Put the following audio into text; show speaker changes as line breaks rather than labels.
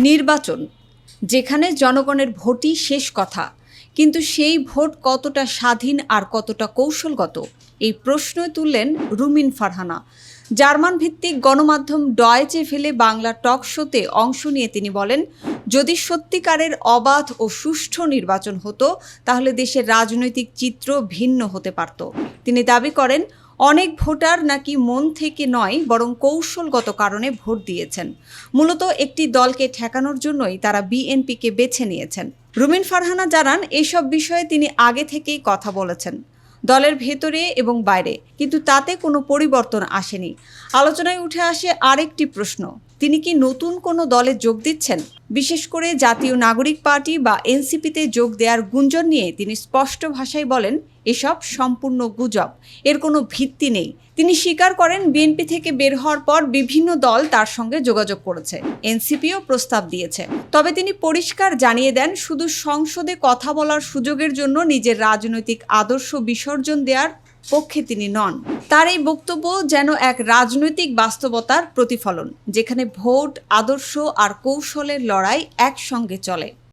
নির্বাচন, যেখানে জনগণের ভোটই শেষ কথা, কিন্তু সেই ভোট কতটা স্বাধীন আর কতটা কৌশলগত, এই প্রশ্ন তুললেন রুমিন ফারহানা। জার্মান ভিত্তিক গণমাধ্যম ডয়েচে ভেলে বাংলা টক শোতে অংশ নিয়ে তিনি বলেন, যদি সত্যিকারের অবাধ ও সুষ্ঠু নির্বাচন হতো তাহলে দেশের রাজনৈতিক চিত্র ভিন্ন হতে পারত। তিনি দাবি করেন, অনেক ভোটার নাকি মন থেকে নয় বরং কৌশলগত কারণে ভোট দিয়েছেন। মূলত একটি দলকে ঠেকানোর জন্যই তারা বিএনপিকে বেছে নিয়েছেন। রুমিন ফারহানা জানান, এসব বিষয়ে তিনি আগে থেকেই কথা বলেছেন দলের ভেতরে এবং বাইরে, কিন্তু তাতে কোনো পরিবর্তন আসেনি। আলোচনায় উঠে আসে আরেকটি প্রশ্ন, তিনি কি নতুন কোনো দলে যোগ দিচ্ছেন? বিশেষ করে জাতীয় নাগরিক পার্টি বা এনসিপিতে যোগ দেওয়ার গুঞ্জন নিয়ে তিনি স্পষ্ট ভাষায় বলেন, এসব সম্পূর্ণ গুজব, এর কোনো ভিত্তি নেই। তিনি স্বীকার করেন, বিএনপি থেকে বের হওয়ার পর বিভিন্ন দল তার সঙ্গে যোগাযোগ করেছে, এনসিপিও প্রস্তাব দিয়েছে। তবে তিনি পরিষ্কার জানিয়ে দেন, শুধু সংসদে কথা বলার সুযোগের জন্য নিজের রাজনৈতিক আদর্শ বিসর্জন দেওয়ার পক্ষে তিনি নন। তার এই বক্তব্য যেন এক রাজনৈতিক বাস্তবতার প্রতিফলন, যেখানে ভোট, আদর্শ আর কৌশলের লড়াই একসঙ্গে চলে।